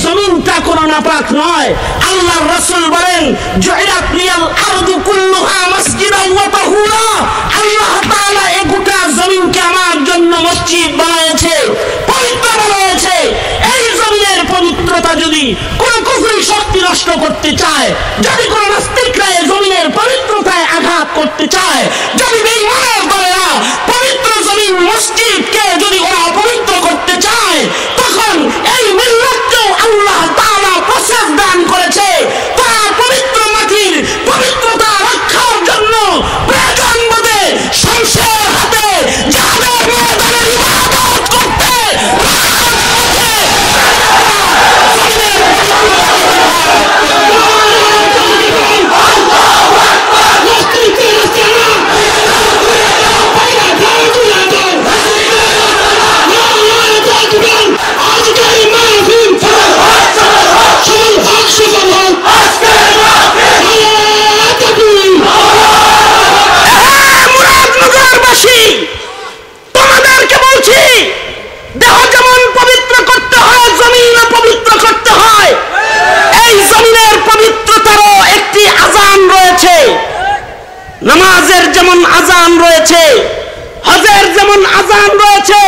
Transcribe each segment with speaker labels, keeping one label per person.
Speaker 1: জমিনটা কোনো নাপাক নয়। আল্লাহর রাসূল বলেন জুইলাত লিয়াল আরদু কুল্লুহা মাসজিদান ওয়া তাহুরা, আল্লাহ তাআলা এই গোটা জমিনকে আমার জন্য মসজিদ বানিয়েছে, পবিত্র বানিয়েছে। এই জমিনের পবিত্রতা যদি কোন কুফরি শক্তি নষ্ট করতে চায়, যদি কোন নাস্তিকরা এই জমিনের পবিত্রতায় আঘাত করতে চায়, যদি বেঈমানের দলেরা পবিত্র জমিন মসজিদকে যদি ওরা অপবিত্র করতে চায়, তখন এই মিল্লাতকেও আল্লাহ তাআলা প্রসাদ দান করেছে। তারা পবিত্র মাটির পবিত্রতা রক্ষার জন্য প্রয়োজন বোধে শমশের হাতে জিহাদের ময়দানে ইবাদত করতে তোমাদেরকে বলছি, দেহ যেমন পবিত্র করতে হয়, জমিনও পবিত্র করতে হয়। এই জমিনের পবিত্রতারও একটি আযান রয়েছে। নামাজের যেমন আযান রয়েছে, হজের যেমন আযান রয়েছে,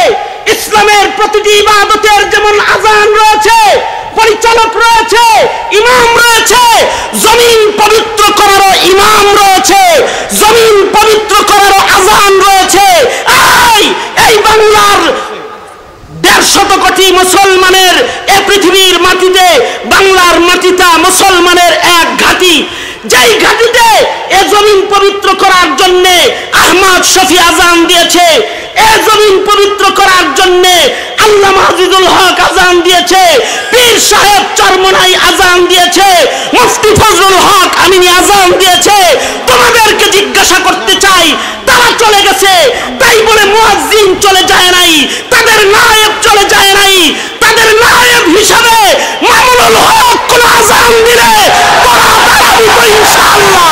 Speaker 1: ইসলামের প্রতিটি ইবাদতের যেমন আযান রয়েছে, পরিচালক রয়েছে, ইমাম রয়েছে, জমিন পবিত্র করারও ইমাম রয়েছে, জমিন পবিত্র করারও আযান রয়েছে। এই বাংলার 150 কোটি মুসলমানের এই পৃথিবীর মাটিতে, বাংলার মাটিটা মুসলমানের এক ঘাঁটি, যেই ঘাঁটিতে এ জমিন পবিত্র করার জন্য আহমদ শফি আযান দিয়েছে, এ জমিন পবিত্র করার জন্য আল্লামা আজিজুল হক আযান দিয়েছে, পীর সাহেব চরমনাই আযান দিয়েছে, মুফতি ফজলুল হক আমিনী আযান দিয়েছে। তোমাদেরকে জিজ্ঞাসা করতে চাই, তারা চলে গেছে তাই বলে মুয়াজ্জিন চলে যায় নাই, তাদের নায়েব চলে যায় নাই। তাদের নায়েব হিসাবে মামুনুল হক কোন আযান দিলে তোরা দাঁড়াবি তো ইনশাআল্লাহ।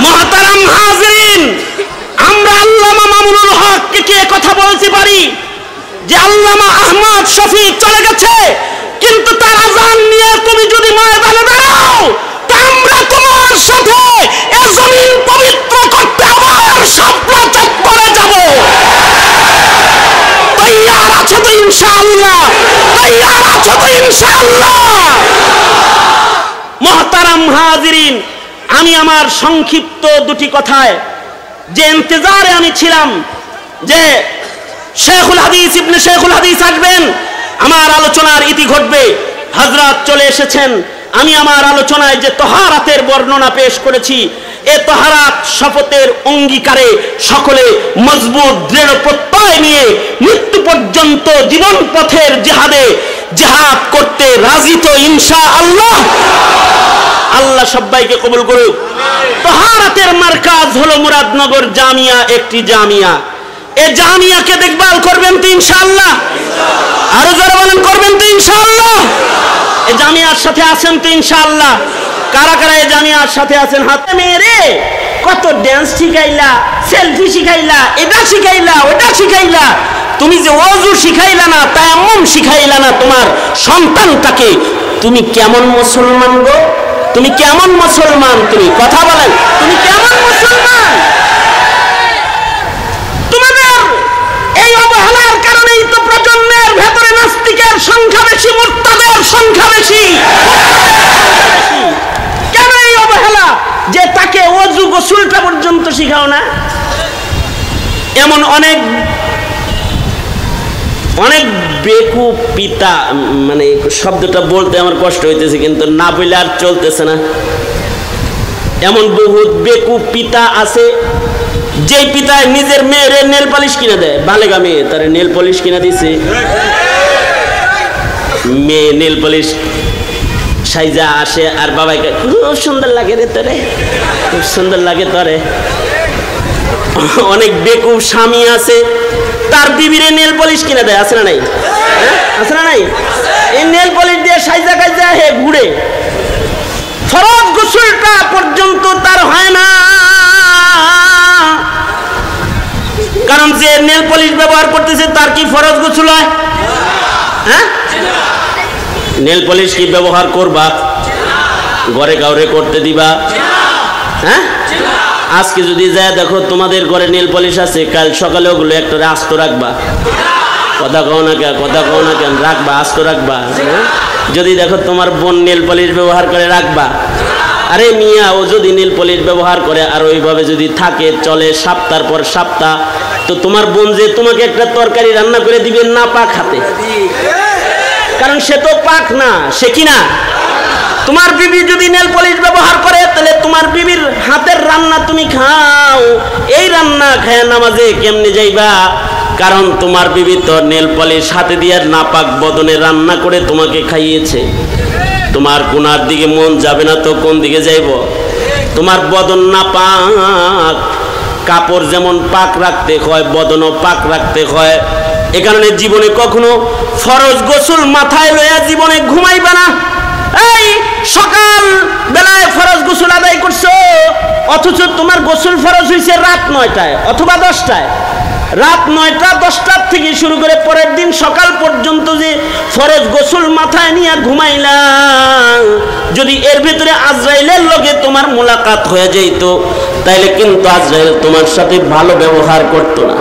Speaker 1: মোহতারাম হাজিরিন, আমরা আল্লামা মামুনুল হককে কি কথা বলতে পারি যে আল্লামা আহমদ শফি চলে গেছে, কিন্তু তার আযান নিয়ে তুমি যদি ময়দানে দাঁড়াও, তা আমরা তোমার সাথে এই জমিন পবিত্র করতে আবার শাপলা চত্বরে যাব। তৈয়ার আছো তো ইনশাআল্লাহ? তৈয়ার আছো তো ইনশাআল্লাহ? মোহতারাম হাজিরিন, আমি আমার সংক্ষিপ্ত দুটি কথায় যে ইন্তজারে আমি ছিলাম যে শেখুল হাদিস ইবনে শেখুল হাদিস আসবেন, আমার আলোচনার ইতি ঘটবে, হযরত চলে এসেছেন। আমি আমার আলোচনায় যে তাহারাতের বর্ণনা পেশ করেছি, এ তাহারাত শপথের অঙ্গীকারে সকলে মজবুত দৃঢ় প্রত্যয় নিয়ে মৃত্যু পর্যন্ত জীবন পথের জিহাদে জিহাদ করতে রাজি তো ইনশাআল্লাহ? আল্লাহ সবাইকে কবুল করুক। তাহারাতের মারকাজ হলো মুরাদনগর জামিয়া, একটি জামিয়া। এই জামিয়াকে দেখভাল করবেন তো ইনশাআল্লাহ? আরো যারা বলেন করবেন তো ইনশাআল্লাহ? এই জামিয়ার সাথে আছেন তো ইনশাআল্লাহ? কারা কারা এই জামিয়ার সাথে আছেন হাতে মেরে? কত ড্যান্স শিখাইলা, সেলফি শিখাইলা, এটা শিখাইলা, ওটা শিখাইলা, তুমি যে ওযু শিখাইলা না, তায়াম্মুম শিখাইলা না তোমার সন্তানটাকে, তুমি কেমন মুসলমান গো? তুমি কেমন মুসলমান? তুমি কথা বলেন, তুমি কেমন মুসলমান? তোমাদের এই অবহেলার কারণেই তো প্রজন্মের ভেতরে নাস্তিকের সংখ্যা বেশি, মুরতাদের সংখ্যা বেশি। কেন এই অবহেলা যে তাকে ওযু গোসলটা পর্যন্ত শিখাও না? এমন অনেক অনেক বেকুব পিতা, মানে শব্দটা বলতে আমার কষ্ট হইতেছে কিন্তু না বলে আর চলতেছে না। এমন বহুত বেকুব পিতা আছে যেই পিতায় নিজের মেয়ের নেল পলিশ কিনে দেয়, বালেগা মেয়ে তার নেল পলিশ কিনে দিছে, মেয়ে নেল পলিশ সাইজা আসে আর বাবাকে খুব সুন্দর লাগে রে তোরে, খুব সুন্দর লাগে তোরে। অনেক বেকুব স্বামী আছে তার বিবিরে নেল পলিশ কিনে দেয়, আছে না নাই? আছে না নাই? এই নেল পলিশ দিয়ে সাইজা কাইজা হে ঘুরে, ফরজ গোসলটা পর্যন্ত তার হয় না, কারণ যে নেল পলিশ ব্যবহার করতেছে তার কি ফরজ গোসল হয়? হ্যাঁ, নেল পলিশ কি ব্যবহার করবা? ঘরে কাউরে করতে দিবা? হ্যাঁ, আজকে যদি যায় দেখো তোমাদের ঘরে নেল পলিশ আছে, কাল সকালে ওগুলো একটা আস্ত রাখবা। কথা কও না কেন, কথা কও না কেন, রাখবা, আস্ত রাখবা। যদি দেখো তোমার বোন নেল পলিশ ব্যবহার করে, রাখবা। আরে মিয়া, ও যদি নেল পলিশ ব্যবহার করে আর ওইভাবে যদি থাকে চলে সপ্তাহ পর সপ্তাহ, তো তোমার বোন যে তোমাকে একটা তরকারি রান্না করে দিবে না পাক হাতে, কারণ সে তো পাক না, সে কি না? তোমার বিবি যদি নেল পলিশ ব্যবহার করে তাহলে তোমার বিবির হাতের রান্না তুমি খাও, এই রান্না খায় নামাজে কেমনে যাইবা? কারণ তোমার বিবি তো নেল পলিশ হাতে দিয়ে নাপাক বদনে রান্না করে তোমাকে খাইয়েছে। তোমার কোনার দিকে মন যাবে না তো কোন দিকে যাইব? তোমার বদন নাপাক, কাপড় যেমন পাক রাখতে হয় বদনও পাক রাখতে হয়। এ কারণে জীবনে কখনো ফরজ গোসল মাথায় লইয়া জীবনে ঘুমাইবা না। এই সকাল বেলায় ফরজ গোসল আদায় করছো, অথচ তোমার গোসল ফরজ হয়েছে রাত 9টায় অথবা 10টায়। রাত 9টা 10টার থেকে শুরু করে পরের দিন সকাল পর্যন্ত যে ফরজ গোসল মাথায় নিয়ে ঘুমাইলা, যদি এর ভিতরে আজরাইলের লগে তোমার মোলাকাত হয়ে যাইত তাইলে কিন্তু আজরাইল তোমার সাথে ভালো ব্যবহার করতো না,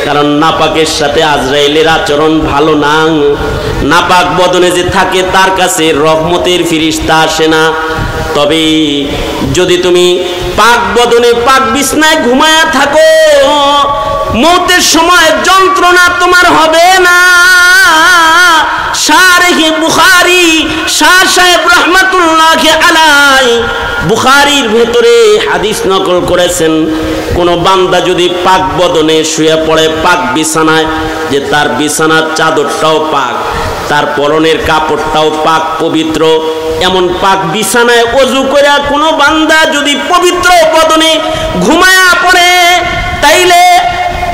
Speaker 1: কারণ নাপাকের সাথে আজরাইলের আচরণ ভালো না। নাপাক বদনে যে থাকে তার কাছে রহমতের ফিরিস্তা আসে না। তবে যদি তুমি পাক বদনে পাক বিছনায় ঘুমায়া থাকো, মৌতের সময় যন্ত্রণা তোমার হবে না। শারহে বুখারী শাহ সাহেব রাহমাতুল্লাহি আলাইহি বুখারীর ভেতরে হাদিস নকল করেছেন, কোন বান্দা যদি পাক বদনে শুয়ে পড়ে পাক বিছানায়, যে তার বিছানার চাদরটাও পাক, তার পরনের কাপড়টাও পাক পবিত্র, এমন পাক বিছানায় ওযু করে কোনো বান্দা যদি পবিত্র বদনে ঘুমায়া পড়ে, তাইলে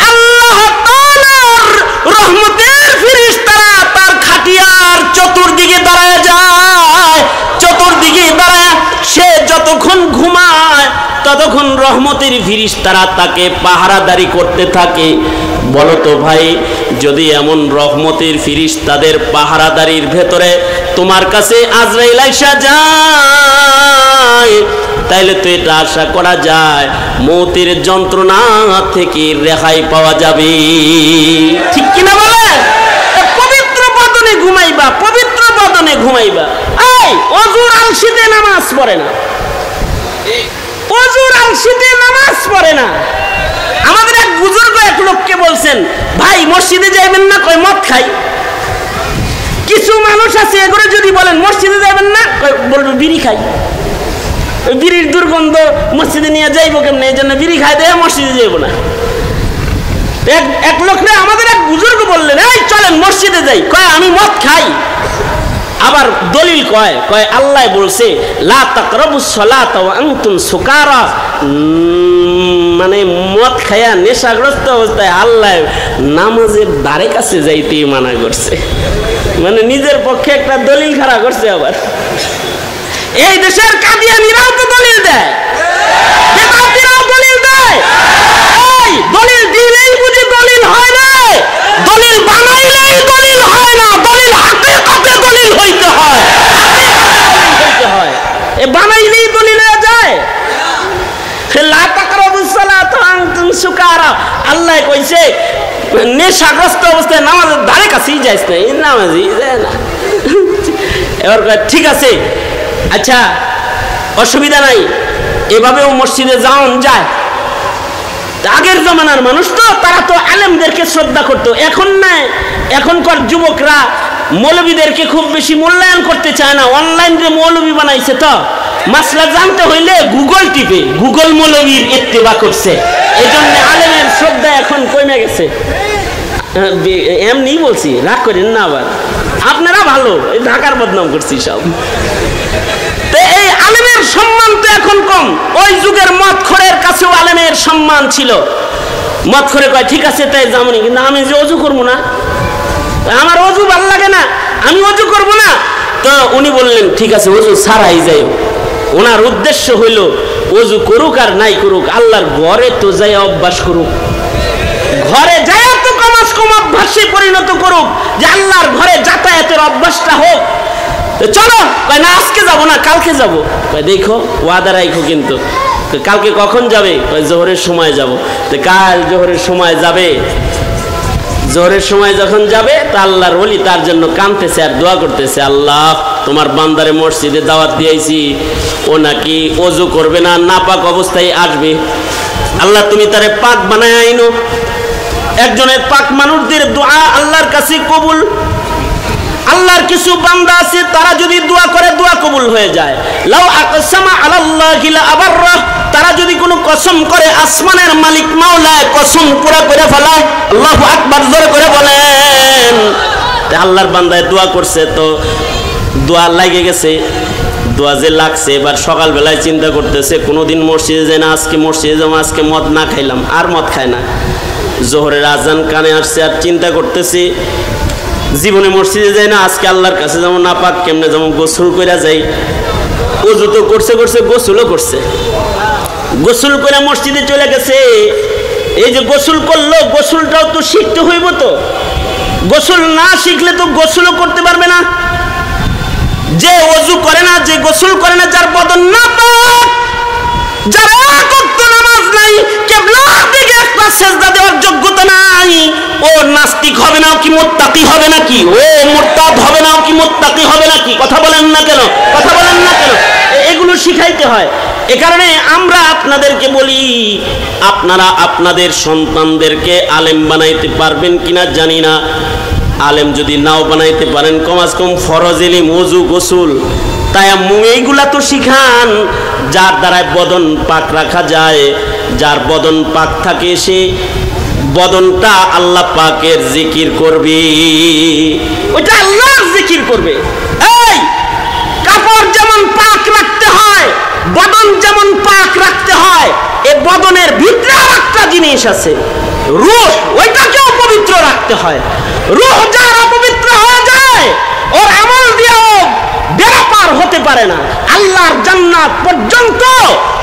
Speaker 1: আল্লাহ তাআলার রহমতের ফেরেশতারা তার খাটিয়ার চতুর্দিকে দাঁড়ায় যায়। চতুর্দিকে দাঁড়ায় সে যতক্ষণ ঘুমায় ততক্ষণ রহমতের ফেরেশতারা তাকে পাহারাদারি করতে থাকে। বলো তো ভাই, যদি এমন রহমতের ফেরেশতাদের পাহারাদারির ভেতরে তোমার কাছে আজরাইল আইসা যায়, তাইলে তো এটা আশা করা যায় মৌতের যন্ত্রণা থেকে রেহাই পাওয়া যাবে। ঠিক কিনা বলে? পবিত্র বদনে ঘুমাইবা, পবিত্র বদনে ঘুমাইবা। এই ওযুর আলসিতে নামাজ পড়ে না, ওযুর আলসিতে নামাজ পড়ে না। আমাদের এক বুজুর্গ এক লোককে বলছেন, ভাই মসজিদে যাইবেন না? কয় মদ খাই। কিছু মানুষ আছে এগুলো যদি বলেন মসজিদে যাবেন না, বলবে বিড়ি খাই। বিড়ির দুর্গন্ধ মসজিদে নিয়ে যাইবো কেমন, এই জন্য বিড়ি খাই দেয় মসজিদে যাইব না। এক লোক আমাদের এক বুজুর্গ বললেন, এই চলেন মসজিদে যাই। কয় আমি মদ খাই। আবার দলিল কয় আল্লাহ বলছে লা তাকরাবুস সালাতা ওয়া আনতুম সুকারা, মানে মদ খায়া নেশাগ্রস্ত অবস্থায় আল্লাহ নামাজের ধারে কাছে যাইতেই মানা করছে। মানে নিজের পক্ষে একটা দলিল খাড়া করছে। আবার এই দেশের কাদিয়ানীরাও তো দলিল দেয়, বেদাতীরাও দলিল দেয়। এই দলিল দিলেই বুঝি দলিল হয় না, দলিল বানাইলেই দলিল হয় না, দলিল হাকিকতে দলিল হইতে হয়, এ বানাইলেই দলিল হয়ে যায়। লা তাকরাবুস সালাতা ওয়া আনতুম সুকারা, আল্লাহ কইছে নেশাগ্রস্ত অবস্থায় নামাজের ধারে কাছেই যাইস না, এই নামাজই যায় না। এবার ঠিক আছে, আচ্ছা অসুবিধা নাই, এভাবেও মসজিদে যাওন যায়। আগের জমানার মানুষ তো, তারা তো আলেমদেরকে শ্রদ্ধা করতো। এখন নাই, এখনকার যুবকরা মৌলবীদেরকে খুব বেশি মূল্যায়ন করতে চায় না। অনলাইনে মৌলবী বানাইছে, তো মাসলা জানতে হইলে গুগল টিপে গুগল মৌলবীর ইত্তেবা করছে। এই জন্য আলেমের শ্রদ্ধা এখন কমে গেছে। এমনি বলছি, রাগ করেন না আবার, আপনারা ভালো, এই ঢাকার বদনাম করছি সব। তো এই আলেমের সম্মান তো এখন কম। ওই যুগের মদখোরের কাছেও আলেমের সম্মান ছিল। মদখোরে কয় ঠিক আছে তাই যামনি, কিন্তু আমি যে অজু করবো না, আমার অজু ভালো লাগে না, আমি অজু করবো না। তো উনি বললেন ঠিক আছে অজু ছাড়াই যাই। ওনার উদ্দেশ্য হইল অজু করুক আর নাই করুক, আল্লাহর ঘরে তো যাই অভ্যাস করুক, ঘরে যাই তো কমাস কম অভ্যাসে পরিণত করুক, যে আল্লাহর ঘরে যাতায়াতের অভ্যাসটা হোক। চলো, কয় না আজকে যাবো না, কালকে যাবো। কয় দেখো ওয়াদা রাখো, কিন্তু কালকে কখন যাবে? কয় জোহরের সময় যাব। তো কাল জোহরের সময় যাবে। জোহরের সময় যখন যাবে তা আল্লাহর ওলি তার জন্য কাঁদতেছে আর দোয়া করতেছে, আল্লাহ তোমার বান্দারে মসজিদে দাওয়াত দিয়েছি, ও নাকি ওযু করবে না, নাপাক অবস্থায় আসবে, আল্লাহ তুমি তারে পাক বানায় আইনো। একজনের পাক মানুষদের দোয়া আল্লাহর কাছে কবুল। আল্লাহর কিছু বান্দা আছে তারা যদি দোয়া করে দোয়া কবুল হয়ে যায়। লাউ আকসামা আলাল্লাহি লা আবাররা, তারা যদি কোনো কসম করে আসমানের মালিক মাওলা কসম পুরা করে ফেলায়। আল্লাহু আকবার, জোরে করে বলেন। আল্লাহর বান্দায় দোয়া করছে, তো দোয়া লাগে গেছে। দোয়া যে লাগছে, এবার সকালবেলায় চিন্তা করতেছে কোনোদিন মসজিদে যায় না, আজকে মসজিদে যাবো, আজকে মদ না খাইলাম, আর মদ খায় না। জোহরের আজান কানে আসছে, আর চিন্তা করতেছি জীবনে মসজিদে যায় না, আজকে আল্লাহর কাছে যেমন না পাক কেমনে যেমন গোসল করে যাই। ওযু তো করছে করছে, গোসলও করছে, গোসল করে মসজিদে চলে গেছে। এই যে গোসল করলো, গোসলটাও তো শিখতে হইব। তো গোসল না শিখলে তো গোসলও করতে পারবে না। যে ওযু করে না, যে গোসল করে না, যার বদন না পাক, যার এক ওয়াক্ত নামাজ নাই, কিবলার দিকে একটা সিজদা দেওয়ার যোগ্যতা নাই, ও নাস্তিক হবে না কি মুত্তাকি হবে নাকি? ও মুরতাদ হবে না কি মুত্তাকি হবে নাকি? কথা বলেন না কেন? কথা বলেন না কেন? এগুলো শিখাইতে হয়। এ কারণে আমরা আপনাদেরকে বলি, আপনারা আপনাদের সন্তানদেরকে আলেম বানাইতে পারবেন কিনা জানি না। আলেম যদি নাও বানাইতে পারেন, কমাস কম ফরজ ইলম, ওযু, গোসল, তায়াম্মুম, এইগুলা তো শিখান, যার দ্বারা বদন পাক রাখা যায়। যার বদন পাক থাকে সে বদনটা আল্লাহ পাকের জিকির করবে, ওইটা আল্লাহর জিকির করবে। এই কাপড় যেমন পাক রাখতে হয়, বদন যেমন পাক রাখতে হয়, এই বদনের ভিতরে আরেকটা জিনিস আছে, রূহ, ওইটাকেও পবিত্র রাখতে হয়। রূহ যার অপবিত্র হয়ে যায়, ওর আমল দিয়েও বেড়া পার হতে পারে না। আল্লাহর জান্নাত পর্যন্ত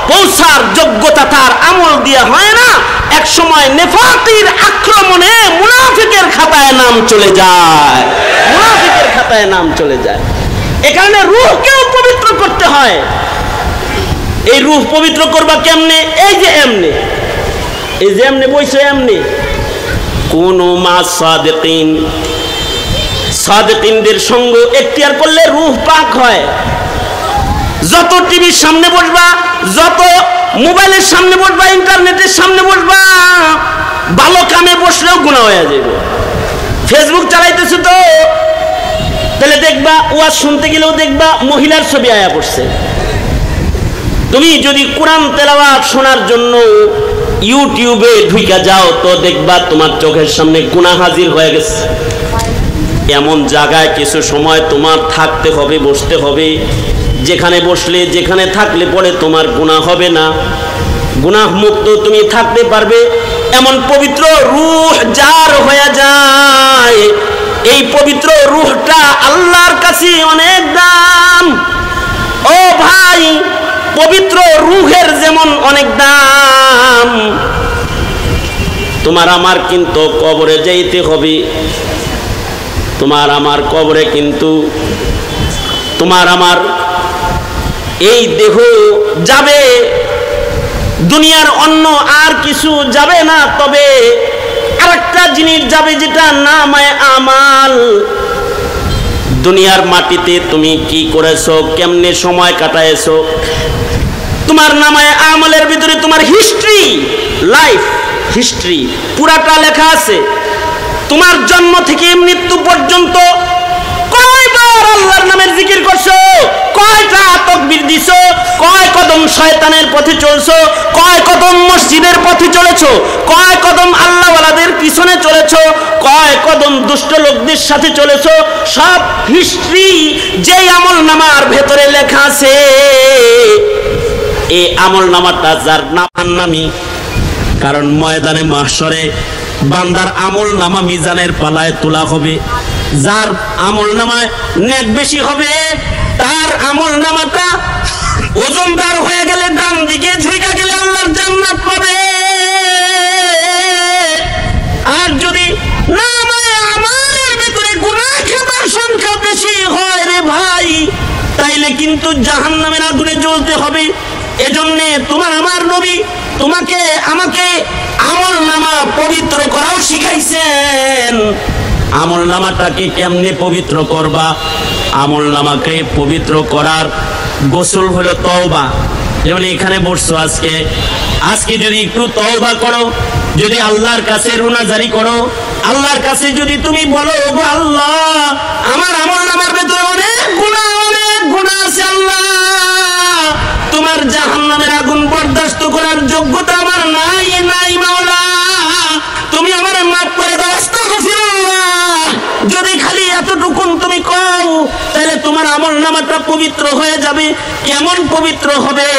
Speaker 1: পৌঁছার যোগ্যতা তার আমল দিয়ে হয় না। এক সময় নেফাকির আক্রমণে মুনাফিকের খাতায় নাম চলে যায়, মুনাফিকের খাতায় নাম চলে যায়। এ কারণে রূহকেও পবিত্র করতে হয়। এই রূহ পবিত্র করবা কেমনে? এই যে এমনি, এই যে এমনি বইছো, এমনি কুনু মা সাদিকিন, সাদিকিনদের সঙ্গ এখতিয়ার করলে রূহ পাক হয়। যত টিভির সামনে বসবা, যত মোবাইলের সামনে বসবা, ইন্টারনেটের সামনে বসবা, ভালো কামে বসলেও গুনাহ হয়ে যাবে। ফেসবুক চালাইতেছো তো, তাহলে দেখবা ওয়াজ শুনতে গেলেও দেখবা মহিলার ছবি আয়া পড়ছে। তুমি যদি কোরআন তেলাওয়াত শোনার জন্য ইউটিউবে ঢুইকা যাও, তো দেখবা তোমার চোখের সামনে গুনাহ হাজির হয়ে গেছে। এমন জায়গায় কিছু সময় তোমার থাকতে হবে, বসতে হবে, যেখানে বসলে যেখানে থাকলে পরে তোমার গুনাহ হবে না, গুনাহ মুক্ত তুমি থাকতে পারবে। এমন পবিত্র রূহ যার হয়ে যায়, এই পবিত্র রূহটা আল্লাহর কাছে অনেক দাম। ও ভাই, পবিত্র রূহের যেমন অনেক দাম, তোমার আমার কিন্তু কবরে যাইতে হবে। তোমার আমার কবরে কিন্তু তোমার আমার এই দেহ যাবে, দুনিয়ার অন্য আর কিছু যাবে না। তবে আরেকটা জিনিস যাবে, যেটা নামায়ে আমাল। দুনিয়ার মাটিতে তুমি কি করেছো, কেমনে সময় কাটাইছো, তোমার নামায়ে আমলের ভিতরে তোমার হিস্ট্রি, লাইফ হিস্ট্রি পুরাটা লেখা আছে। তোমার জন্ম থেকে মৃত্যু পর্যন্ত কয়বার কতবার আল্লাহর নামের জিকির করছো, কয়টা তাকবীর দিছো, কয় কদম শয়তানের পথে চলছো, কয় কদম মসজিদের পথে চলেছো, কয় কদম আল্লাহওয়ালাদের পিছনে চলেছো, কয় কদম দুষ্ট লোকদের সাথে চলেছো, সব হিস্ট্রি যেই আমল নামার ভেতরে লেখা আছে। এই আমল নামাটা যার নামি, কারণ ময়দানে মাহশরে বান্দার আমল নামা মিজানের পালায় তোলা হবে। যার আমল নামায় নেক বেশি হবে তার আমল নামাটা ওজনদার হয়ে গেলে ডান দিকে ঝুঁকে গেলে আল্লাহর জান্নাত পাবে। আর যদি নামায় আমলের ভিতরে গুনাহ খাবার সংখ্যা বেশি হয় রে ভাই, তাইলে কিন্তু জাহান্নামের আগুনে জ্বলতে হবে। এজন্য তোমার আমার নবী তোমাকে আমাকে আমল নামা পবিত্র করাও শিখাইছেন। আমল নামাটাকে কেমনে পবিত্র করবা? আমল নামাকে পবিত্র করার গোসল হলো তওবা। যেমন এখানে বসছো আজকে যদি একটু তওবা করো, যদি আল্লাহর কাছে রুনাজারি করো, আল্লাহর কাছে যদি তুমি বলো ওগো আল্লাহ আমার আমল নামার ভেতরে অনেক গুনাহ আছে, আল্লাহ তোমার জাহান্নামের আগুন বরদাস্ত করার যোগ্যতা আমার নাই মাওলা, তুমি আমারে মাফ করে দাও, আস্তাগফিরুল্লাহ। যদি খালি এতটুকুন তুমি কও তাহলে তোমার আমল নামাটা পবিত্র হয়ে যাবে। কেমন পবিত্র হবে?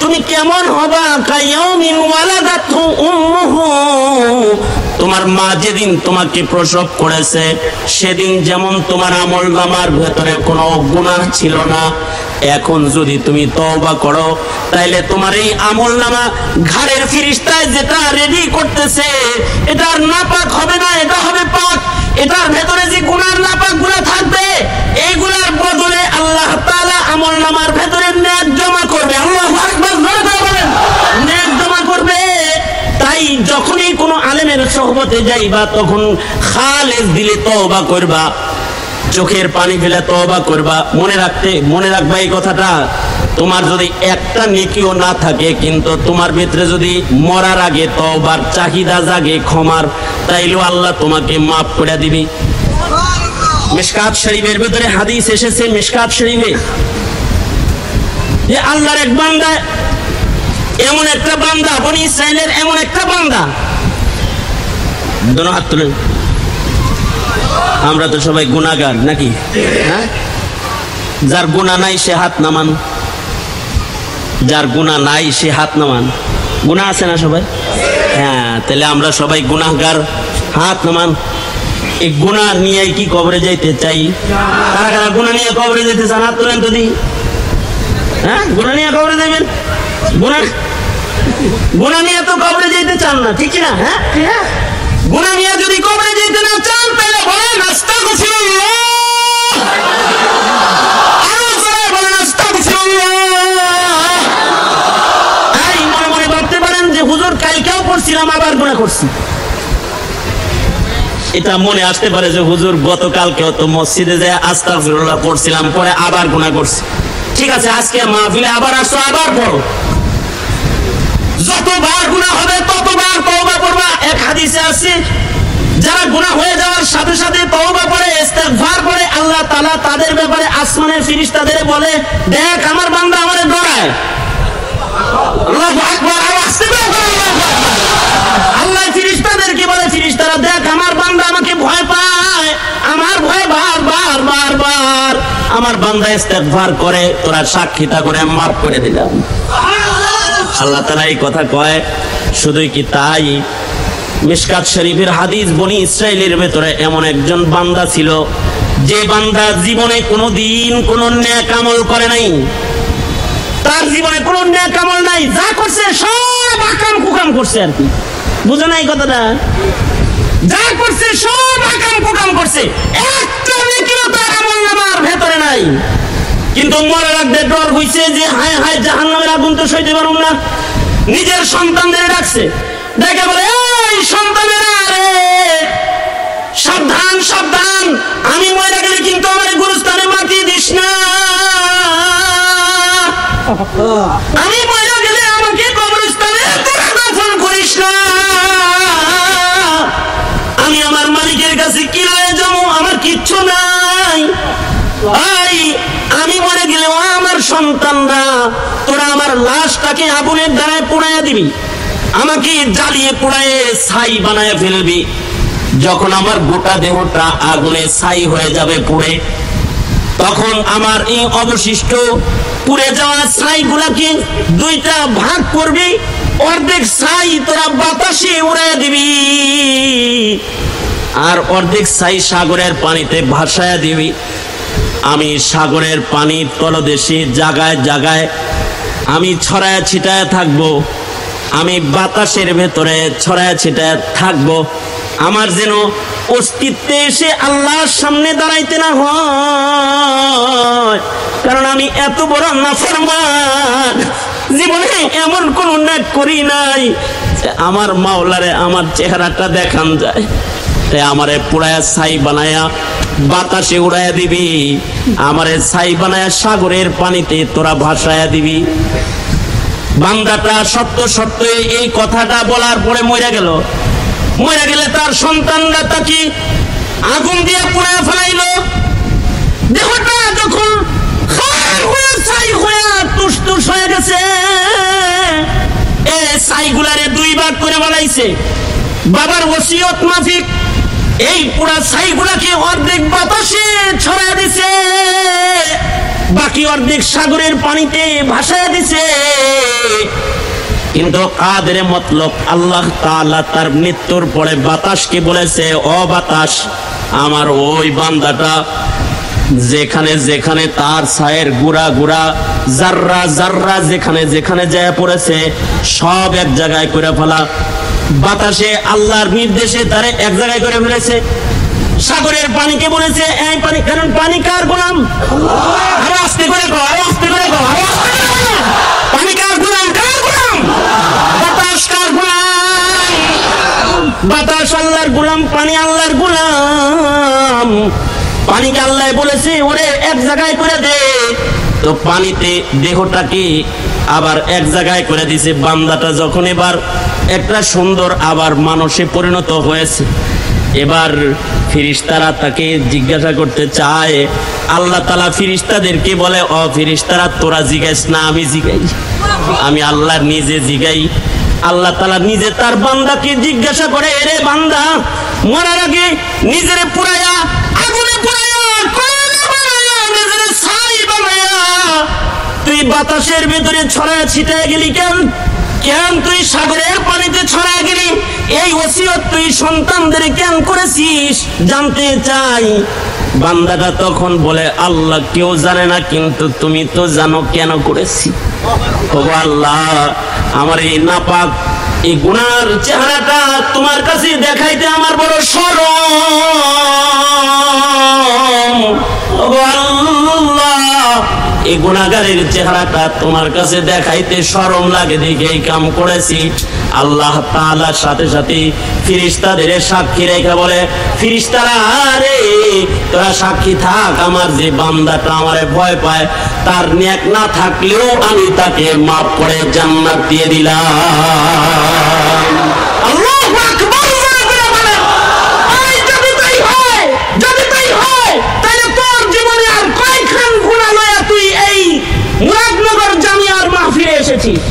Speaker 1: তুমি কেমন হবা? কায়াউমিন ওয়ালাদাতহু উম্মুহু, তোমার মা যেদিন তোমাকে প্রসব করেছে সেদিন যেমন তোমার আমল নামার ভেতরে কোনো গুনাহ ছিল না, এখন যদি তুমি তওবা করো তাইলে তোমার এই আমল নামা ঘাড়ের ফিরিস্তায় যেটা রেডি করতেছে এটা আর নাপাক হবে না, এটা হবে পাক। এটার ভেতরে যে গুনার নাপাক গুনাহ থাকবে এইগুলার বদলে আল্লাহ তাআলা আমল নামার ভেতরে নেক জমা করবে। আল্লাহু আকবার, বলেন নেক জমা করবে। তাই যখনই কোনো আলেমের সোহবতে যাইবা তখন খালেস দিলে তওবা করবা, চোখের পানি ফেলে তওবা করবা। মনে রাখবা এই কথাটা, তোমার যদি একটা নেকিও না থাকে কিন্তু তোমার ভিতরে যদি মরার আগে তওবার চাহিদা জাগে ক্ষমার, তাইলেও আল্লাহ তোমাকে মাফ করে দিবে। মিশকাত শরীফের ভিতরে হাদিস এসেছে, মিশকাত শরীফে যে আল্লাহর এক বান্দা, এমন একটা বান্দা, বনি ইসরাইলের এমন একটা বান্দা, দোনো হাত তুলেন। আমরা তো সবাই গুনাহগার নাকি? হ্যাঁ, যার গুনাহ নাই সে হাত নামান, যার গুনাহ নাই সে হাত নামান। গুনাহ আছে না সবাই? হ্যাঁ, তাহলে আমরা সবাই গুনাহগার, হাত নামান। এই গুনাহ নিয়ে কি কবরে যাইতে চাই? কারা কারা গুনাহ নিয়ে কবরে যেতে চান? হাত তোলেন তো দি। হ্যাঁ, গুনাহ নিয়ে কবরে যাবেন? গুনাহ নিয়ে তো কবরে যেতে চান না, ঠিক না? হ্যাঁ, গুনাহ নিয়ে যদি কবরে যেতে না চান তাহলে বলেন আস্তাগফিরুল্লাহ। আরো জোরে বলেন আস্তাগফিরুল্লাহ। এই মনে মনে ভাবতে পারেন যে হুজুর কালকেও করছিলাম আবার গুনাহ করছি। এটা মনে আসতে পারে যে হুজুর গতকালকেও তো মসজিদে যায় আস্তাগফিরুল্লাহ পড়ছিলাম, পরে আবার গুনাহ করছি। ঠিক আছে, আজকে মাহফিলে আবার আসো, আবার পড়ো। যতবার গুনাহ হবে ততবার তওবা করবা। এক হাদিসে আছে যারা গুনাহ হয়ে যাওয়ার সাথে সাথে তওবা করে ইস্তেগফার করে আল্লাহ তাআলা তাদের ব্যাপারে আসমানের ফেরেশতাদের বলে, দেখ আমার বান্দা আমারে ডরায়। আল্লাহু আকবার, আস্তে করে আল্লাহ ফেরেশতাদেরকে বলে, ফেরেশতারা দেখ আমার বান্দা আমাকে ভয় পায়, আমার ভয় বারবার আমার বান্দা ইস্তেগফার করে, তোরা সাক্ষীটা করে মাফ করে দিলাম। আল্লাহ তাআলা এই কথা কয়। শুধুই কি তাই? মিশকাত শরীফের হাদিস, বনি ইসরাইলের ভেতরে এমন একজন বান্দা ছিল যে বান্দা জীবনে কোনোদিন কোনো নেক আমল করে নাই। তার জীবনে কোনো নেক আমল নাই, যা করছে সব আকাম কুকাম করছে। আর কি বুঝো না এই কথাটা? যা করছে সব আকাম কুকাম করছে, একটা নেকিও তার আমল নামার ভেতরে নাই। কিন্তু মরার আগে ডর হইছে যে হায় হায় জাহান্নামের আগুন তো সইতে পারুম না। নিজের সন্তানদের ডাকছে, ডেকে বলে, এই সন্তানেরা রে, সাবধান সাবধান, আমি মরে গেলে কিন্তু আমার গুরুস্থানে মাটি দিস না। আমি মরে গেলে আমাকে কবরস্থানে তোরা দাফন করিস না। আমি আমার মালিকের কাছে কি লয়ে যাবো? আমার কিচ্ছু নাই। আমি মরে গেলেও আমার সন্তানরা তোরা আমার লাশটাকে আগুনের দ্বারা পোড়াইয়া দিবি, আমাকে জ্বালিয়ে পোড়াইয়ে ছাই বানায় ফেলবি। যখন আমার গোটা দেহটা আগুনে ছাই হয়ে যাবে পুড়ে, তখন আমার এই অবশিষ্ট পুড়ে যাওয়া ছাই গুলাকে দুইটা ভাগ করবি, অর্ধেক ছাই তোরা বাতাসে উড়াইয়া দিবি, আর অর্ধেক ছাই সাগরের পানিতে ভাসায়া দিবি। আমি সাগরের পানির তলদেশে জায়গায় জায়গায় আমি ছড়ায়া ছিটায় থাকবো, আমি বাতাসের ভেতরে ছড়ায়া ছিটায় থাকবো, আমার যেন অস্তিত্বে এসে আল্লাহর সামনে দাঁড়াইতে না হয়। কারণ আমি এত বড় নাফরমান, জীবনে এমন কোন নেক করি নাই আমার মাওলারে আমার চেহারাটা দেখান যায়। আমারে পুরায়া ছাই বানায়া বাতাসে উড়াইয়া দিবি, আমারে ছাই বানায়া সাগরের পানিতে তোরা ভাসায়া দিবি। বান্দাটা সত্য সত্য এই কথাটা বলার পরে মরে গেল। মরে গেলে তার সন্তানরা তাকে আগুন দিয়ে পুড়ায়া ফেলাইলো। দেহটা যখন ছাই হয়ে টুসটুস হয়ে গেছে, এই ছাইগুলারে দুই ভাগ করে বানাইছে। বাবার ওসিয়ত মাফিক এই পুরা ছাইগুলাকে অর্ধেক বাতাসে ছড়ায় দিছে, বাকি অর্ধেক সাগরের পানিতে ভাসায় দিছে। কিন্তু কাদের মতলব আল্লাহ তাআলা তার মৃত্যুর পরে বাতাসকে বলেছে, ও বাতাস, আমার ওই বান্দাটা যেখানে যেখানে তার ছায়ের গুড়া গুড়া জাররা জাররা যেখানে যেখানে যায় পড়েছে সব এক জায়গায় করে ফেলা। বাতাসে আল্লাহর নির্দেশে তারে এক জায়গায় করে ফেলেছে। সাগরের পানিকে বলেছে, এই পানি, কারণ পানি কার গোলাম? আরো আস্তে করে কও, আরো আস্তে করে কও, পানি কার গোলাম? কার গোলাম? বাতাস কার গোলাম? বাতাস আল্লাহর গোলাম, পানি আল্লাহর গোলাম। পানিকে আল্লাহ বলেছে ওরে এক জায়গায় করে দে, তো পানিতে দেহটাকে আবার এক জায়গায় করে দিছে। বান্দাটা যখন এবার একটা সুন্দর আবার মানুষে পরিণত হয়েছে, এবার ফেরেশতারা তাকে জিজ্ঞাসা করতে চায়। আল্লাহ তাআলা ফেরেশতাদেরকে বলে, ও ফেরেশতারা, তোরা জিজ্ঞাস না, আমি জিগাই, আমি আল্লাহ নিজে জিগাই। আল্লাহ তাআলা নিজে তার বান্দাকে জিজ্ঞাসা করে, এরে বান্দা, মরার আগে নিজের পুরায়া আগুনে পুরায়া নিজের ছাই বানায়া তুই বাতাসের ভিতরে ছড়ায় ছিটায় গেলি কেন? কেন তুই সাগরের পানিতে ছড়ায় গেলি? এই ওসিয়ত তুই সন্তানদের কেন করেছিস জানতে চাই। বান্দাটা তখন বলে, আল্লাহ কেউ জানে না, কিন্তু তুমি তো জানো কেন করেছি। ও আল্লাহ, আমার এই নাপাক এই গুনার চেহারাটা তোমার কাছে দেখাইতে আমার বড় শরম। ও আল্লাহ, এই গুনাহগারের চেহারাটা তোমার কাছে দেখাইতে শরম লাগে দেখে এই কাম করেছি। আল্লাহ তাআলার সাথে সাথে ফেরেশতাদের সাক্ষী রেখে বলে, ফেরেশতারা, আরে তোরা সাক্ষী থাক, আমার যে বান্দাটা আমারে ভয় পায় তার নেক না থাকলেও আমি তাকে মাফ করে জান্নাত দিয়ে দিলাম। আল্লাহু আকবার। যদি তাই হয়, যদি তাই হয়, তাহলে তোর জীবনে আর কয়খান গুনাহ লয়া তুই এই মুরাদনগর জামিয়ার মাহফিলে এসেছিস?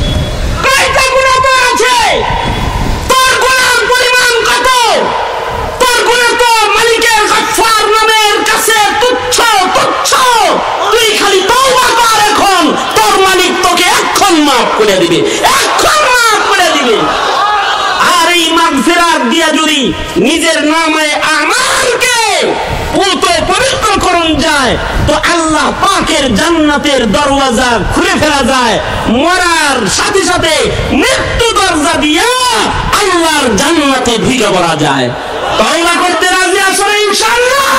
Speaker 1: কয়টা গুনাহ তোর আছে? তোর গুনাহর পরিমাণ কত? তোর গুনাহ তো মালিকের গফফার নামের কাছে তুচ্ছ তুচ্ছ। তুই খালি তওবা কর, এখন তোর মালিক তোকে এখন মাফ করে দিবে, এখন মাফ করে দিবে। আর এই মাগফিরাত দিয়া যদি নিজের নামে আমালকে পবিত্র করুন যায়, তো আল্লাহ পাকের জান্নাতের দরওয়াজা খুলে ফেলা যায়। মরার সাথে সাথে মৃত্যু দরজা দিয়া আল্লাহর জান্নাতে ঢুকে পড়া যায়। তওবা করতে রাজি আছো ইনশাআল্লাহ?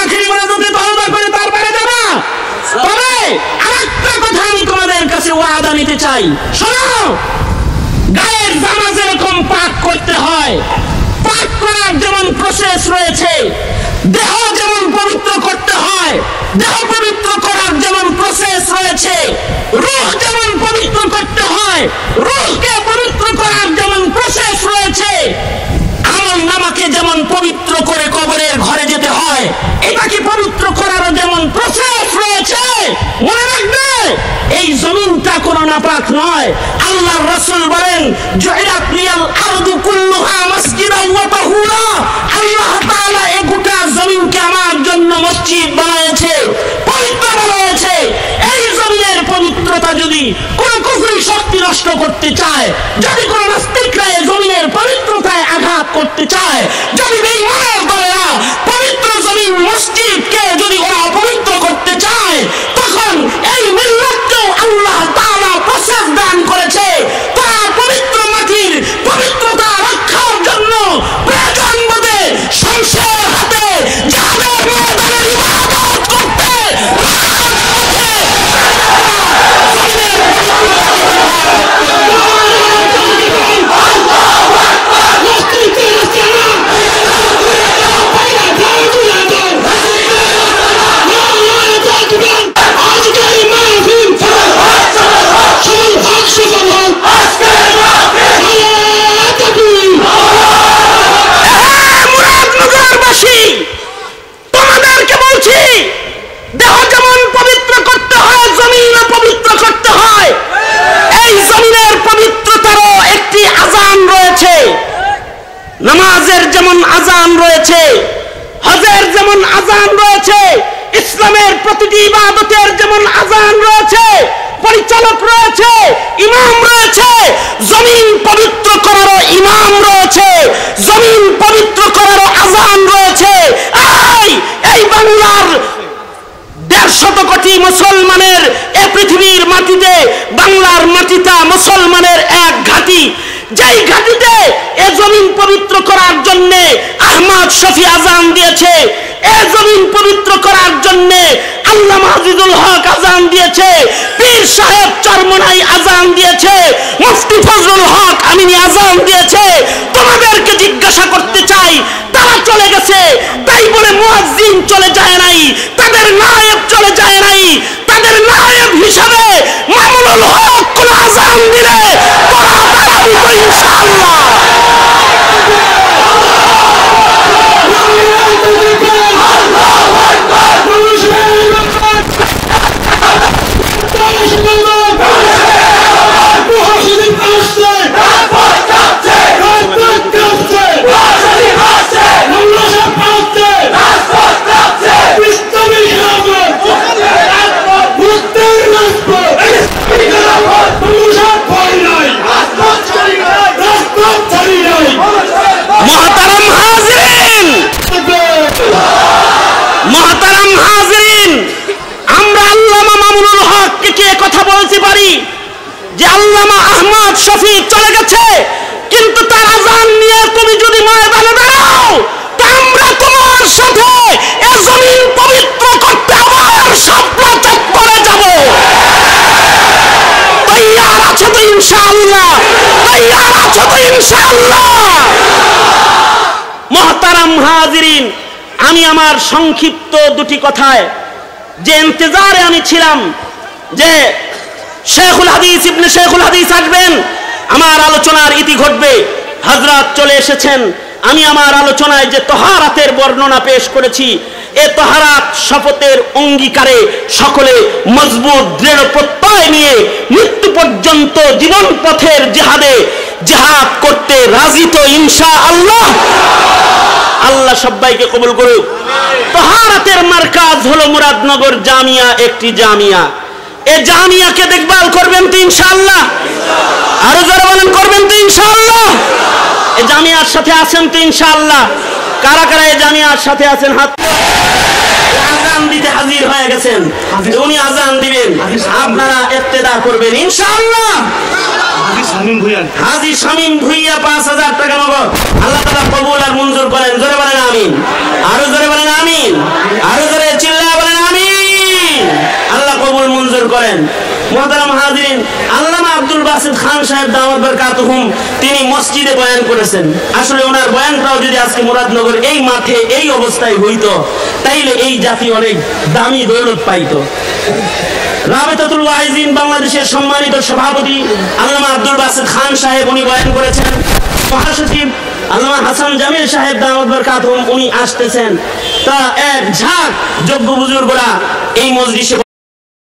Speaker 1: আখিরি মোনাজাতে তওবা করে তারপরে যাবা। তবে আরেকটা কথা আমি তোমাদের কাছে ওয়াদা নিতে চাই, শোনো। গায়ের জামা যেরকম পাক করতে হয়, পাক করার যেমন প্রসেস রয়েছে, দেহ যেমন পবিত্র করতে হয়, দেহ পবিত্র করার যেমন প্রসেস রয়েছে, রূহ যেমন পবিত্র করতে হয়, রূহকে পবিত্র করার যেমন প্রসেস রয়েছে, আমল নামাকে যেমন পবিত্র করে কবরের ঘরে যেতে হয়। এটাকে পবিত্র করারও যেমন প্রসেস রয়েছে, মনে রাখবে এই জমিনটা কোনো নাপাক নয়। আল্লাহর রাসূল বলেন, জুইলাত লিয়াল আরদু কুল্লুহা মাসজিদান ওয়া তাহুরা, আল্লাহ তাআলা এই গোটা জমিনকে আমার জন্য মসজিদ বানিয়েছে, পবিত্র বানিয়েছে। এই জমিনের পবিত্রতা যদি কোন কুফরি শক্তি নষ্ট করতে চায়, যদি কোন নাস্তিকরা এই জমিনের পবিত্রতায় আঘাত করতে চায়, যদি বেঈমানের দলেরা পবিত্র জমিন মসজিদকে যদি ওরা অপবিত্র করতে চায়, তখন এই মিল্লাতকেও আল্লাহ তাআলা প্রসেস দান করেছে। তারা পবিত্র মাটির পবিত্রতা রক্ষার জন্য প্রয়োজন বোধে শমশের হাতে জিহাদের ময়দানে ইবাদত করতে তোমাদেরকে বলছি, দেহ যেমন পবিত্র করতে হয়, জমিনও পবিত্র করতে হয়। এই জমিনের পবিত্রতারও একটি আযান রয়েছে। নামাজের যেমন আযান রয়েছে, হজের যেমন আযান রয়েছে, ইসলামের প্রতিটি ইবাদতের যেমন আযান রয়েছে, পরিচালক রয়েছে, ইমাম রয়েছে, জমিন পবিত্র করারও ইমাম রয়েছে, জমিন পবিত্র করারও আযান রয়েছে। এই বাংলার 150 কোটি মুসলমানের এ পৃথিবীর মাটিতে, বাংলার মাটিটা মুসলমানের এক ঘাঁটি, যেই ঘাঁটিতে এ জমিন পবিত্র করার জন্য আহমদ শফি আযান দিয়েছে, এ জমিন পবিত্র করার জন্য আল্লামা আজিজুল হক আযান দিয়েছে, পীর সাহেব চরমনাই আযান দিয়েছে, মুফতি ফজলুল হক আমিনী আযান দিয়েছে। তোমাদেরকে জিজ্ঞাসা করতে চাই, তারা চলে গেছে তাই বলে মুয়াজ্জিন চলে যায় নাই, তাদের নায়েব চলে যায় নাই। তাদের নায়েব হিসাবে মামুনুল হক কোন আযান দিলে তোরা দাঁড়াবি তো ইনশাআল্লাহ। মোহতারাম হাজিরিন, আমরা আল্লামা মামুনুল হককে কে কথা বলতে পারি যে আল্লামা আহমদ শফি চলে গেছে, কিন্তু তার আযান নিয়ে তুমি যদি ময়দানে দাঁড়াও, তা আমরা তোমার সাথে এ জমিন পবিত্র করতে আবার শাপলা চত্বরে যাব। তৈয়ার আছো তো ইনশাআল্লাহ? তৈয়ার আছো তো ইনশাআল্লাহ? মোহতারাম হাজিরিন, আমি আমার সংক্ষিপ্ত দুটি কথায় যে ইন্তজারে আমি ছিলাম যে শেখুল হাদিস ইবনে শেখুল হাদিস আসবেন, আমার আলোচনার ইতি ঘটবে, হযরত চলে এসেছেন। আমি আমার আলোচনায় যে তাহারাতের বর্ণনা পেশ করেছি, এ তাহারাত শপথের অঙ্গীকারে সকলে মজবুত দৃঢ় প্রত্যয় নিয়ে মৃত্যু পর্যন্ত জীবন পথের জিহাদে জিহাদ করতে রাজি তো ইনশাআল্লাহ? আল্লাহ সবাইকে কবুল করুক। তাহারাতের মারকাজ হলো মুরাদনগর জামিয়া, একটি জামিয়া। এই জামিয়াকে দেখভাল করবেন তো ইনশাআল্লাহ? আরো যারা বলেন করবেন তো ইনশাআল্লাহ? এই জামিয়ার সাথে আছেন তো ইনশাআল্লাহ? কারা কারা এই জামিয়ার সাথে আছেন? হাত। আযান দিতে হাজির হয়ে গেছেন, উনি আযান দিবেন, আপনারা ইক্তেদা করবেন ইনশাআল্লাহ। হাজী শামীম ভুইয়া 5000 টাকা নগদ। আল্লাহ তাআলা কবুল আর মঞ্জুর করেন। জোরে বলেন আমিন। আরো জোরে বলেন আমিন। আরো জোরে চিল্লায়া বলেন আমিন। আল্লাহ কবুল মঞ্জুর করেন। মুহতারাম হাজিরিন, আল্লামা আব্দুল বাসিত খান সাহেব দাওয়াত বারাকাতুহুম তিনি মসজিদে বয়ান করেছেন। আসলে ওনার বয়ানটাও যদি আজকে মুরাদনগর এই মাঠে এই অবস্থায় হইতো, তাইলে এই জাতি অনেক দামি দৌলত পাইতো। রাবেতাতুল ওয়াইজিন বাংলাদেশের সম্মানিত সভাপতি আল্লামা আব্দুল বাসিত খান সাহেব উনি বয়ান করেছেন। মহাসচিব আল্লামা হাসান জামিল সাহেব দাওয়াত বরকাতুহুম উনি আসতেছেন। তা এক ঝাঁক যোগ্য বুজুর্গরা এই মজলিসে